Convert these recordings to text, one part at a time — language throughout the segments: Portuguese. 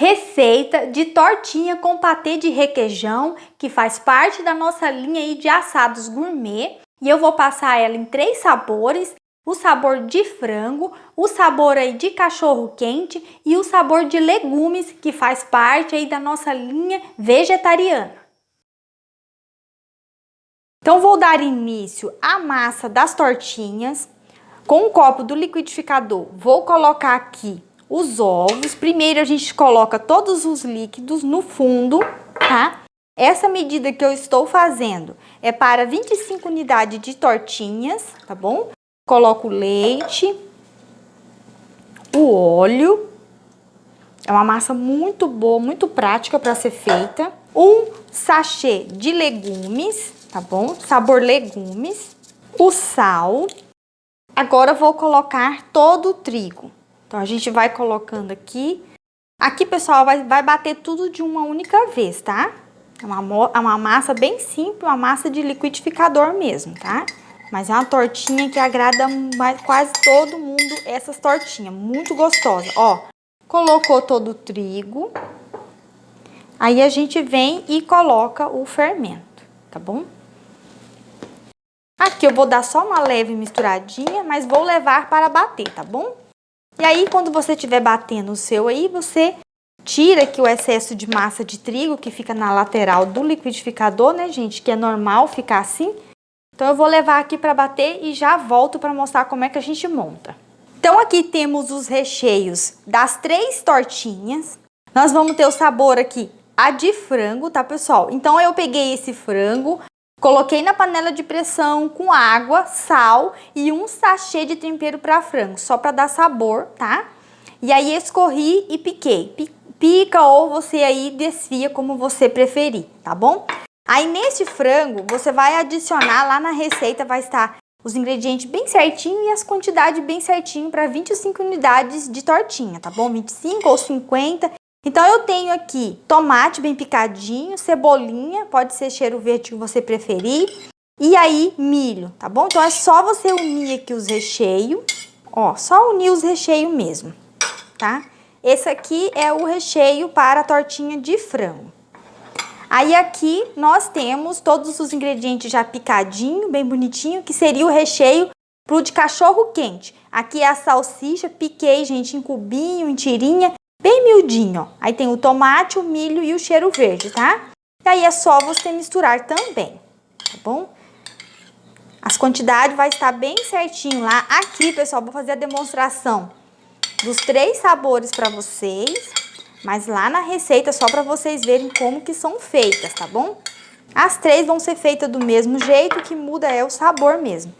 Receita de tortinha com patê de requeijão, que faz parte da nossa linha aí de assados gourmet. E eu vou passar ela em 3 sabores: o sabor de frango, o sabor aí de cachorro quente e o sabor de legumes, que faz parte aí da nossa linha vegetariana. Então vou dar início à massa das tortinhas. Com um copo do liquidificador, vou colocar aqui os ovos. Primeiro a gente coloca todos os líquidos no fundo, tá? Essa medida que eu estou fazendo é para 25 unidades de tortinhas, tá bom? Coloco o leite, o óleo. É uma massa muito boa, muito prática para ser feita. Um sachê de legumes, tá bom? Sabor legumes. O sal. Agora eu vou colocar todo o trigo. Então, a gente vai colocando aqui. Aqui, pessoal, vai bater tudo de uma única vez, tá? É uma massa bem simples, uma massa de liquidificador mesmo, tá? Mas é uma tortinha que agrada quase todo mundo, essas tortinhas. Muito gostosa. Ó, colocou todo o trigo. Aí, a gente vem e coloca o fermento, tá bom? Aqui eu vou dar só uma leve misturadinha, mas vou levar para bater, tá bom? E aí, quando você estiver batendo o seu aí, você tira aqui o excesso de massa de trigo que fica na lateral do liquidificador, né, gente? Que é normal ficar assim. Então, eu vou levar aqui para bater e já volto para mostrar como é que a gente monta. Então, aqui temos os recheios das 3 tortinhas. Nós vamos ter o sabor aqui, a de frango, tá, pessoal? Então, eu peguei esse frango, coloquei na panela de pressão com água, sal e um sachê de tempero para frango, só para dar sabor, tá? E aí escorri e piquei. Pica ou você aí desfia como você preferir, tá bom? Aí nesse frango você vai adicionar lá na receita, vai estar os ingredientes bem certinho e as quantidades bem certinho para 25 unidades de tortinha, tá bom? 25 ou 50. Então, eu tenho aqui tomate bem picadinho, cebolinha, pode ser cheiro verde que você preferir, e aí milho, tá bom? Então, é só você unir aqui os recheios, ó, só unir os recheios mesmo, tá? Esse aqui é o recheio para a tortinha de frango. Aí, aqui, nós temos todos os ingredientes já picadinho, bem bonitinho, que seria o recheio pro de cachorro quente. Aqui é a salsicha, piquei, gente, em cubinho, em tirinha, bem miudinho, ó. Aí tem o tomate, o milho e o cheiro verde, tá? E aí é só você misturar também, tá bom? As quantidades vai estar bem certinho lá. Aqui, pessoal, vou fazer a demonstração dos 3 sabores para vocês, mas lá na receita só para vocês verem como que são feitas, tá bom? As 3 vão ser feitas do mesmo jeito, o que muda é o sabor mesmo.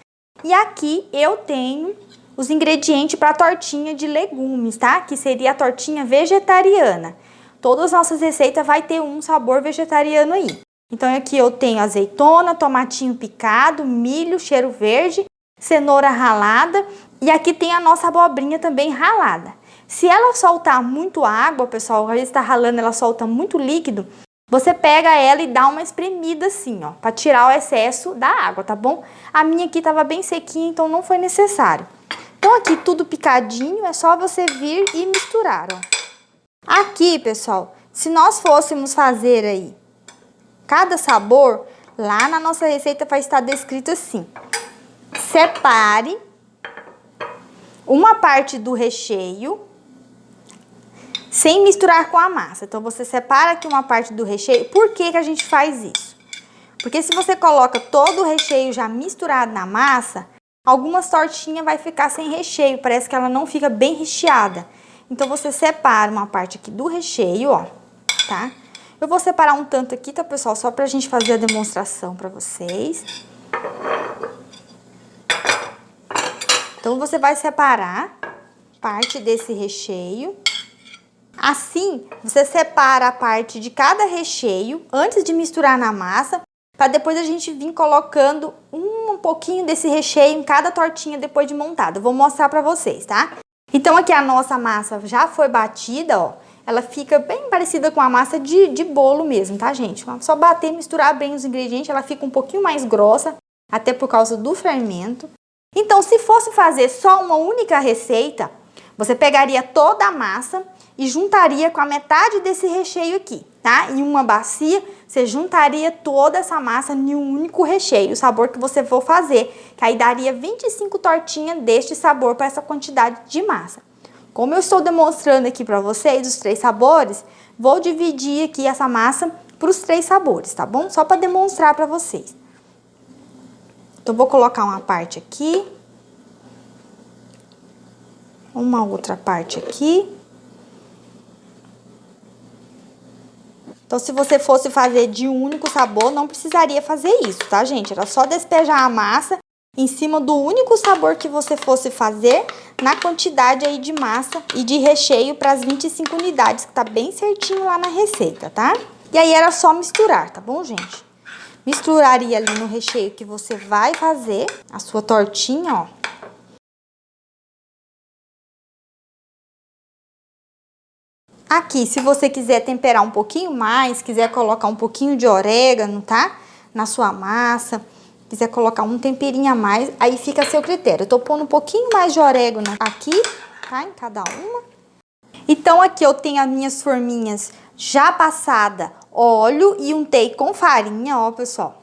E aqui eu tenho os ingredientes para a tortinha de legumes, tá? Que seria a tortinha vegetariana. Todas as nossas receitas vai ter um sabor vegetariano aí. Então, aqui eu tenho azeitona, tomatinho picado, milho, cheiro verde, cenoura ralada. E aqui tem a nossa abobrinha também ralada. Se ela soltar muito água, pessoal, às vezes está ralando, ela solta muito líquido, você pega ela e dá uma espremida assim, ó, para tirar o excesso da água, tá bom? A minha aqui estava bem sequinha, então não foi necessário. Então, aqui tudo picadinho, é só você vir e misturar, ó. Aqui, pessoal, se nós fôssemos fazer aí cada sabor, lá na nossa receita vai estar descrito assim: separe uma parte do recheio sem misturar com a massa. Então, você separa aqui uma parte do recheio. Por que que a gente faz isso? Porque se você coloca todo o recheio já misturado na massa, algumas tortinhas vai ficar sem recheio, parece que ela não fica bem recheada. Então, você separa uma parte aqui do recheio, ó, tá? Eu vou separar um tanto aqui, tá, pessoal? Só pra gente fazer a demonstração pra vocês. Então, você vai separar parte desse recheio. Assim, você separa a parte de cada recheio antes de misturar na massa, para depois a gente vir colocando um pouquinho desse recheio em cada tortinha depois de montada. Eu vou mostrar para vocês, tá? Então, aqui a nossa massa já foi batida, ó. Ela fica bem parecida com a massa de bolo mesmo, tá, gente? Só bater e misturar bem os ingredientes, ela fica um pouquinho mais grossa, até por causa do fermento. Então, se fosse fazer só uma única receita, você pegaria toda a massa e juntaria com a metade desse recheio aqui, tá? Em uma bacia, você juntaria toda essa massa em um único recheio, o sabor que você for fazer, que aí daria 25 tortinhas deste sabor para essa quantidade de massa. Como eu estou demonstrando aqui para vocês os 3 sabores, vou dividir aqui essa massa para os 3 sabores, tá bom? Só para demonstrar para vocês. Então, vou colocar uma parte aqui, uma outra parte aqui. Então, se você fosse fazer de um único sabor, não precisaria fazer isso, tá, gente? Era só despejar a massa em cima do único sabor que você fosse fazer, na quantidade aí de massa e de recheio para as 25 unidades, que tá bem certinho lá na receita, tá? E aí era só misturar, tá bom, gente? Misturaria ali no recheio que você vai fazer a sua tortinha, ó. Aqui, se você quiser temperar um pouquinho mais, quiser colocar um pouquinho de orégano, tá? Na sua massa, quiser colocar um temperinho a mais, aí fica a seu critério. Eu tô pondo um pouquinho mais de orégano aqui, tá? Em cada uma. Então, aqui eu tenho as minhas forminhas já passada óleo e untei com farinha, ó, pessoal.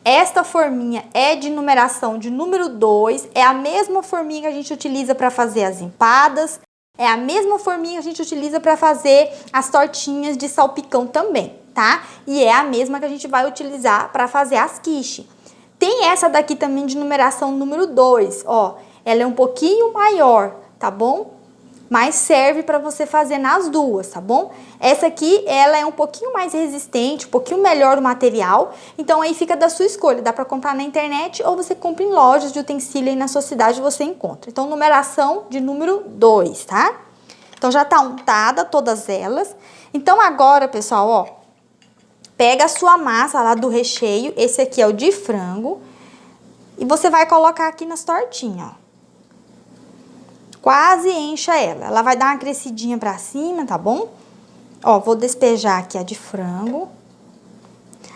Esta forminha é de numeração de número 2, é a mesma forminha que a gente utiliza para fazer as empadas, é a mesma forminha que a gente utiliza para fazer as tortinhas de salpicão também, tá? E é a mesma que a gente vai utilizar para fazer as quiche. Tem essa daqui também de numeração número 2, ó. Ela é um pouquinho maior, tá bom? Mas serve para você fazer nas duas, tá bom? Essa aqui, ela é um pouquinho mais resistente, um pouquinho melhor o material. Então, aí fica da sua escolha. Dá para comprar na internet ou você compra em lojas de utensílio aí na sua cidade você encontra. Então, numeração de número 2, tá? Então, já tá untada todas elas. Então, agora, pessoal, ó, pega a sua massa lá do recheio. Esse aqui é o de frango. E você vai colocar aqui nas tortinhas, ó. Quase encha ela. Ela vai dar uma crescidinha pra cima, tá bom? Ó, vou despejar aqui a de frango.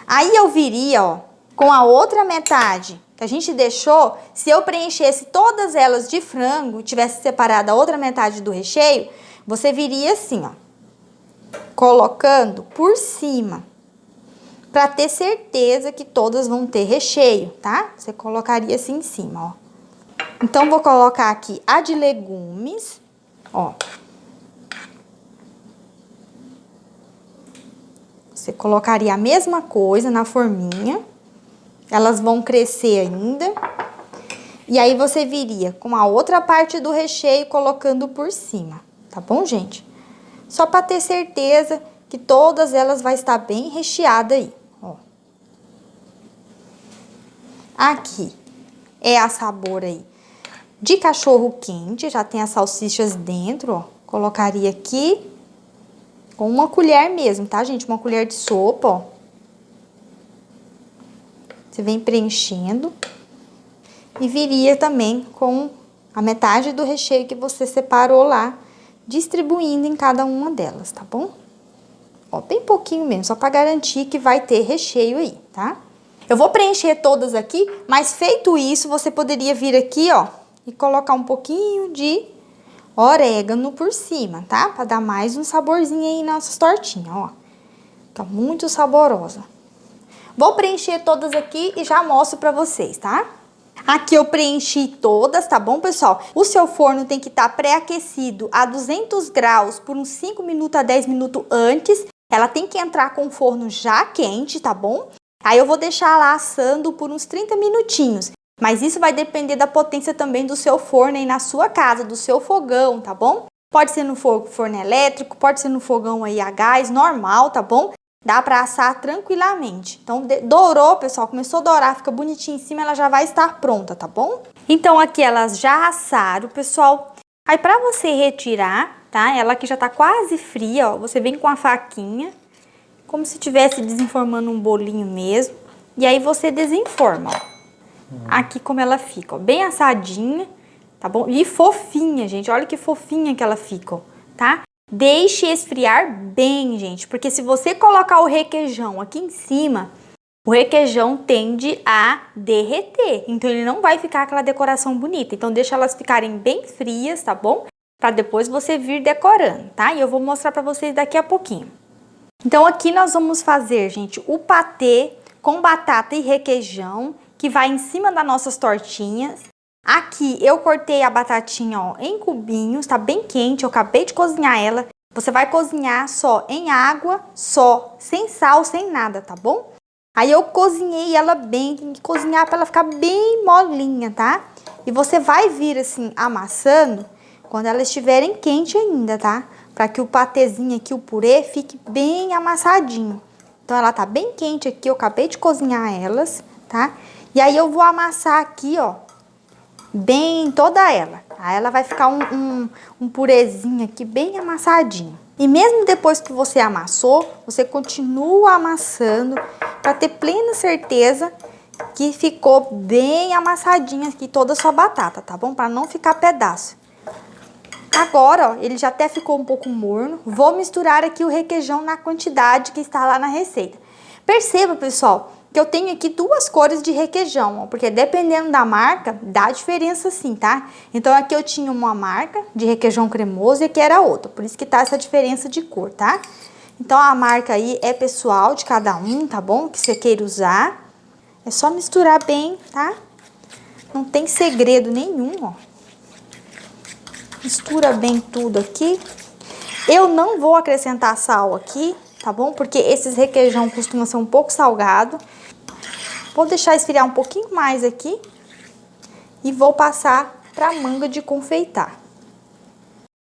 Aí eu viria, ó, com a outra metade que a gente deixou, se eu preenchesse todas elas de frango, tivesse separado a outra metade do recheio, você viria assim, ó, colocando por cima, pra ter certeza que todas vão ter recheio, tá? Você colocaria assim em cima, ó. Então, vou colocar aqui a de legumes, ó. Você colocaria a mesma coisa na forminha. Elas vão crescer ainda. E aí, você viria com a outra parte do recheio colocando por cima, tá bom, gente? Só para ter certeza que todas elas vai estar bem recheada aí, ó. Aqui é a sabor aí de cachorro quente, já tem as salsichas dentro, ó. Colocaria aqui com uma colher mesmo, tá, gente? Uma colher de sopa, ó. Você vem preenchendo. E viria também com a metade do recheio que você separou lá, distribuindo em cada uma delas, tá bom? Ó, bem pouquinho mesmo, só pra garantir que vai ter recheio aí, tá? Eu vou preencher todas aqui, mas feito isso, você poderia vir aqui, ó, e colocar um pouquinho de orégano por cima, tá? Pra dar mais um saborzinho aí nas nossas tortinhas, ó. Tá muito saborosa. Vou preencher todas aqui e já mostro pra vocês, tá? Aqui eu preenchi todas, tá bom, pessoal? O seu forno tem que estar pré-aquecido a 200 graus por uns 5 minutos a 10 minutos antes. Ela tem que entrar com o forno já quente, tá bom? Aí eu vou deixar lá assando por uns 30 minutinhos. Mas isso vai depender da potência também do seu forno aí na sua casa, do seu fogão, tá bom? Pode ser no forno elétrico, pode ser no fogão aí a gás, normal, tá bom? Dá pra assar tranquilamente. Então, dourou, pessoal, começou a dourar, fica bonitinho em cima, ela já vai estar pronta, tá bom? Então, aqui elas já assaram, pessoal. Aí, pra você retirar, tá? Ela aqui já tá quase fria, ó. Você vem com a faquinha, como se estivesse desenformando um bolinho mesmo. E aí, você desenforma, ó. Aqui como ela fica, ó, bem assadinha, tá bom? E fofinha, gente, olha que fofinha que ela fica, ó, tá? Deixe esfriar bem, gente, porque se você colocar o requeijão aqui em cima, o requeijão tende a derreter, então ele não vai ficar aquela decoração bonita. Então deixa elas ficarem bem frias, tá bom? para depois você vir decorando, tá? E eu vou mostrar para vocês daqui a pouquinho. Então aqui nós vamos fazer, gente, o patê com batata e requeijão, que vai em cima das nossas tortinhas. Aqui eu cortei a batatinha, ó, em cubinhos, tá bem quente, eu acabei de cozinhar ela. Você vai cozinhar só em água, só, sem sal, sem nada, tá bom? Aí eu cozinhei ela bem, tem que cozinhar para ela ficar bem molinha, tá? E você vai vir assim, amassando, quando elas estiverem quente ainda, tá? Para que o patezinho aqui, o purê, fique bem amassadinho. Então ela tá bem quente aqui, eu acabei de cozinhar elas, tá? E aí eu vou amassar aqui, ó, bem toda ela. Aí ela vai ficar um purezinho aqui bem amassadinho. E mesmo depois que você amassou, você continua amassando para ter plena certeza que ficou bem amassadinha aqui toda a sua batata, tá bom? Para não ficar pedaço. Agora, ó, ele já até ficou um pouco morno. Vou misturar aqui o requeijão na quantidade que está lá na receita. Perceba, pessoal, que eu tenho aqui duas cores de requeijão, ó, porque dependendo da marca, dá diferença sim, tá? Então aqui eu tinha uma marca de requeijão cremoso e aqui era outra, por isso que tá essa diferença de cor, tá? Então a marca aí é pessoal de cada um, tá bom? Que você queira usar. É só misturar bem, tá? Não tem segredo nenhum, ó. Mistura bem tudo aqui. Eu não vou acrescentar sal aqui, tá bom? Porque esses requeijão costumam ser um pouco salgado. Vou deixar esfriar um pouquinho mais aqui e vou passar para a manga de confeitar.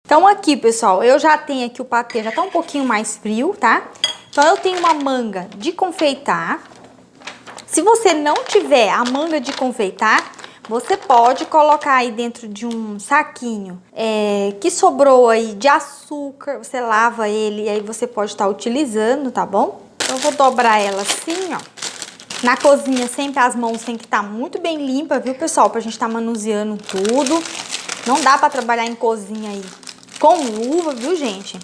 Então aqui, pessoal, eu já tenho aqui o patê, já tá um pouquinho mais frio, tá? Então eu tenho uma manga de confeitar. Se você não tiver a manga de confeitar, você pode colocar aí dentro de um saquinho que sobrou aí de açúcar, você lava ele e aí você pode estar utilizando, tá bom? Então eu vou dobrar ela assim, ó. Na cozinha sempre as mãos tem que estar muito bem limpas, viu, pessoal? Pra gente estar manuseando tudo. Não dá pra trabalhar em cozinha aí com luva, viu, gente?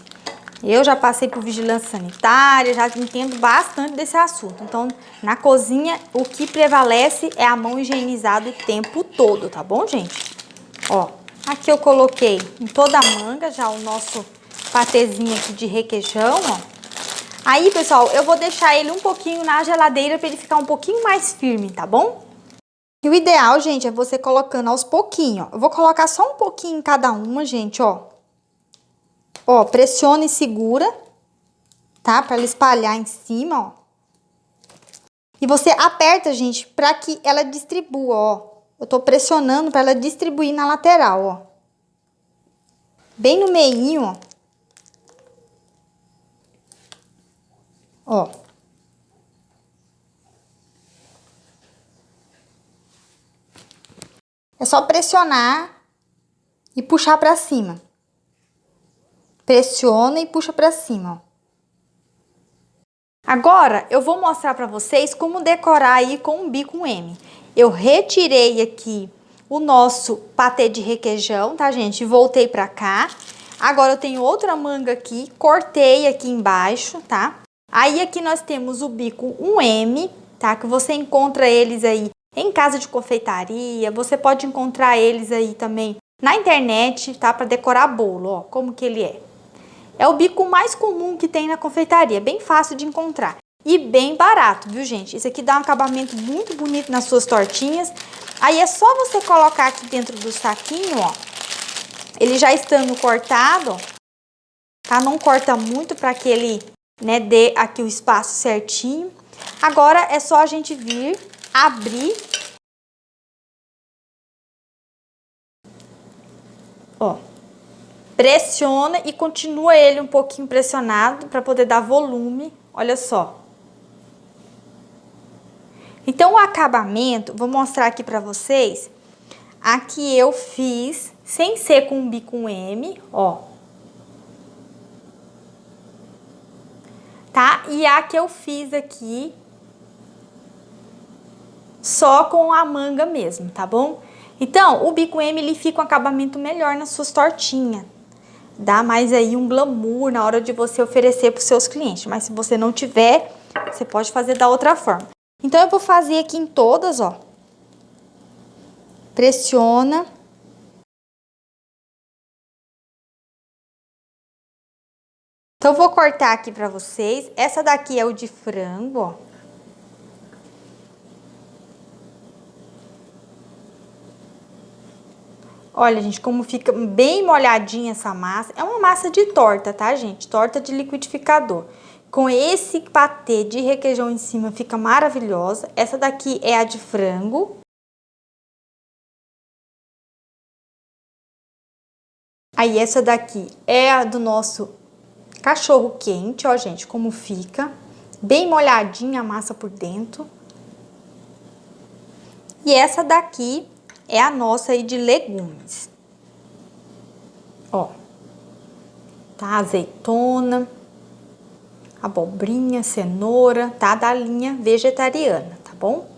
Eu já passei por vigilância sanitária, já entendo bastante desse assunto. Então, na cozinha, o que prevalece é a mão higienizada o tempo todo, tá bom, gente? Ó, aqui eu coloquei em toda a manga já o nosso patezinho aqui de requeijão, ó. Aí, pessoal, eu vou deixar ele um pouquinho na geladeira para ele ficar um pouquinho mais firme, tá bom? E o ideal, gente, é você colocando aos pouquinhos, ó. Eu vou colocar só um pouquinho em cada uma, gente, ó. Ó, pressiona e segura, tá? Para ela espalhar em cima, ó. E você aperta, gente, para que ela distribua, ó. Eu tô pressionando para ela distribuir na lateral, ó. Bem no meinho, ó. Ó. É só pressionar e puxar pra cima. Pressiona e puxa pra cima, ó. Agora, eu vou mostrar pra vocês como decorar aí com o bico M. Eu retirei aqui o nosso patê de requeijão, tá, gente? E voltei pra cá. Agora eu tenho outra manga aqui, cortei aqui embaixo, tá? Aí aqui nós temos o bico 1M, tá? Que você encontra eles aí em casa de confeitaria, você pode encontrar eles aí também na internet, tá? Para decorar bolo, ó, como que ele é. É o bico mais comum que tem na confeitaria, bem fácil de encontrar e bem barato, viu, gente? Isso aqui dá um acabamento muito bonito nas suas tortinhas. Aí é só você colocar aqui dentro do saquinho, ó. Ele já estando cortado, ó, tá? Não corta muito para que ele, né, dê aqui o espaço certinho. Agora é só a gente vir abrir, ó, pressiona e continua ele um pouquinho pressionado para poder dar volume, olha só. Então o acabamento, vou mostrar aqui para vocês, aqui eu fiz sem ser com bico M, ó. Tá? E a que eu fiz aqui só com a manga mesmo, tá bom? Então, o bico M, ele fica um acabamento melhor nas suas tortinhas. Dá mais aí um glamour na hora de você oferecer para os seus clientes. Mas se você não tiver, você pode fazer da outra forma. Então, eu vou fazer aqui em todas, ó. Pressiona. Então, eu vou cortar aqui pra vocês. Essa daqui é o de frango, ó. Olha, gente, como fica bem molhadinha essa massa. É uma massa de torta, tá, gente? Torta de liquidificador. Com esse patê de requeijão em cima, fica maravilhosa. Essa daqui é a de frango. Aí, essa daqui é a do nosso cachorro quente, ó, gente, como fica. Bem molhadinha a massa por dentro. E essa daqui é a nossa aí de legumes. Ó, tá? Azeitona, abobrinha, cenoura, tá? Da linha vegetariana, tá bom?